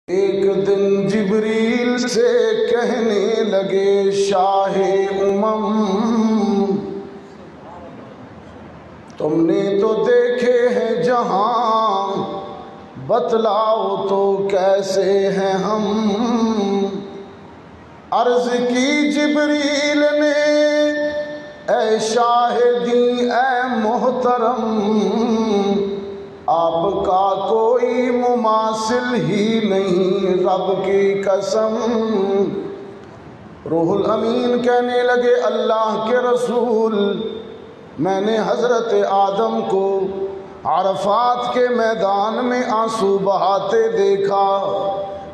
ایک دن جبریل سے کہنے لگے شاہ امم، تم نے تو دیکھے ہیں جہاں، بتلاؤ تو کیسے ہیں ہم۔ عرض کی جبریل نے اے شاہ دین اے محترم، آپ کا کوئی مماثل ہی نہیں رب کی قسم۔ روح الامین کہنے لگے اللہ کے رسول، میں نے حضرت آدم کو عرفات کے میدان میں آنسو بہاتے دیکھا،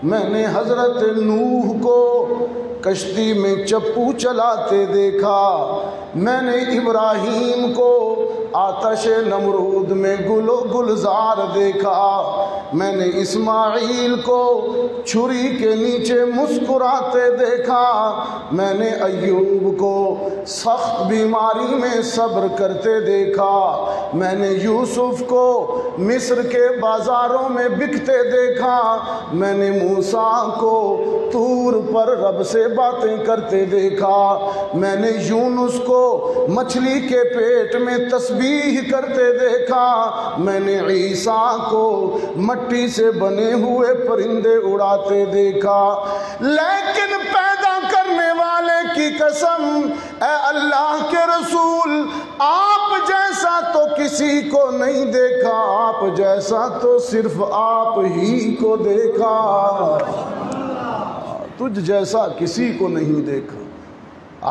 میں نے حضرت نوح کو کشتی میں چپو چلاتے دیکھا، میں نے ابراہیم کو آتش نمرود میں گل و گلزار دیکھا، میں نے اسماعیل کو چھری کے نیچے مسکراتے دیکھا، میں نے ایوب کو سخت بیماری میں صبر کرتے دیکھا، میں نے یوسف کو مصر کے بازاروں میں بکتے دیکھا، میں نے موسیٰ کو طور پر رب سے باتیں کرتے دیکھا، میں نے یونس کو مچھلی کے پیٹ میں تسبیح کرتے دیکھا، میں نے عیسیٰ کو مٹی سے بنے ہوئے پرندے اڑاتے دیکھا، لیکن پیدا کرنے والے کی قسم اے اللہ کے رسول، آپ جیسا تو کسی کو نہیں دیکھا، آپ جیسا تو صرف آپ ہی کو دیکھا، تجھ جیسا کسی کو نہیں دیکھا۔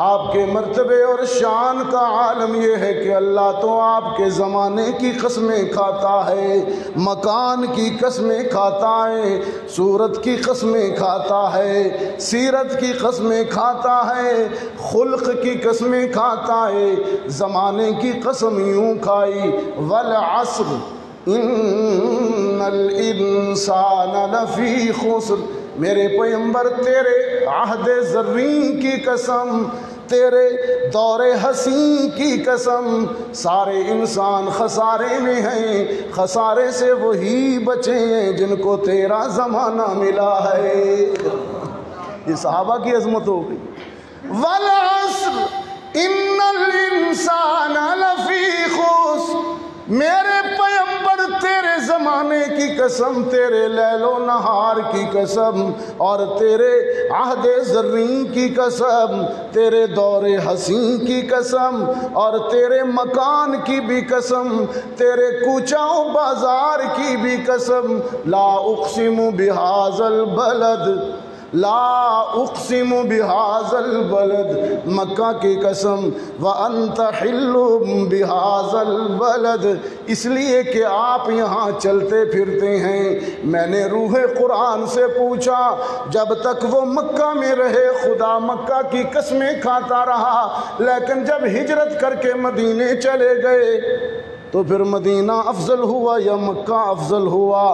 آپ کے مرتبے اور شان کا عالم یہ ہے کہ اللہ تو آپ کے زمانے کی قسمیں کھاتا ہے، مکان کی قسمیں کھاتا ہے، صورت کی قسمیں کھاتا ہے، سیرت کی قسمیں کھاتا ہے، خلق کی قسمیں کھاتا ہے۔ زمانے کی قسم یوں کھائی والعصر ان الانسان لفی خسر، میرے پیغمبر تیرے عہد زرین کی قسم، تیرے دور حسین کی قسم، سارے انسان خسارے میں ہیں، خسارے سے وہی بچے ہیں جن کو تیرا زمانہ ملا ہے۔ یہ صحابہ کی عظمت ہو گئی۔ والعصر ان الانسان لفی خسر، میرے پیغمبر تیرے زمانے کی قسم، تیرے لیل و نہار کی قسم، اور تیرے عہد زرین کی قسم، تیرے دور حسین کی قسم، اور تیرے مکان کی بھی قسم، تیرے کوچہ و بازار کی بھی قسم۔ لا اقسم بہذا البلد، لا اقسم بہذا البلد، مکہ کی قسم، وانت حل بہذا البلد، اس لیے کہ آپ یہاں چلتے پھرتے ہیں۔ میں نے روح قرآن سے پوچھا، جب تک وہ مکہ میں رہے خدا مکہ کی قسمیں کھاتا رہا، لیکن جب ہجرت کر کے مدینے چلے گئے تو پھر مدینہ افضل ہوا یا مکہ افضل ہوا؟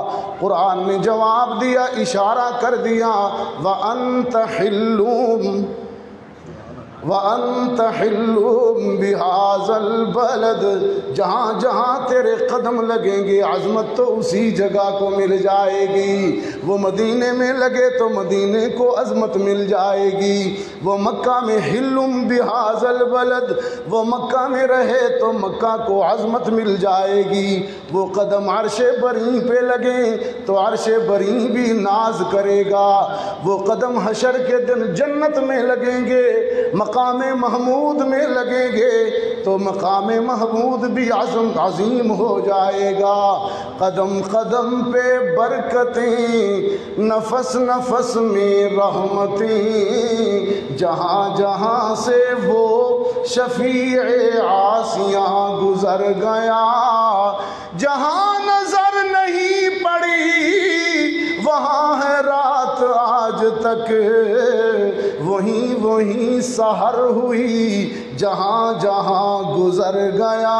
قرآن نے جواب دیا، اشارہ کر دیا، وَأَنْتَ حِلُّمْ وَأَنْتَ حِلُّمْ بِهَذَا الْبَلَدِ، جہاں جہاں تیرے قدم لگیں گے عظمت تو اسی جگہ کو مل جائے گی، وہ مدینے میں لگے تو مدینے کو عظمت مل جائے گی، وہ مکہ میں حِلُّمْ بِهَذَا الْبَلَدِ، وہ مکہ میں رہے تو مکہ کو عظمت مل جائے گی، وہ قدم عرش بری پہ لگیں تو عرش بری بھی ناز کرے گا، وہ قدم حشر کے دن جنت میں لگیں گے، مقام محمود میں لگیں گے تو مقام محمود بھی عظیم ہو جائے گا۔ قدم قدم پہ برکتیں، نفس نفس میں رحمتیں، جہاں جہاں سے وہ شفیع عاصیاں گزر گیا، جہاں نظر نہیں پڑی وہاں ہے رات آج تک، وہیں سحر ہوئی جہاں جہاں گزر گیا۔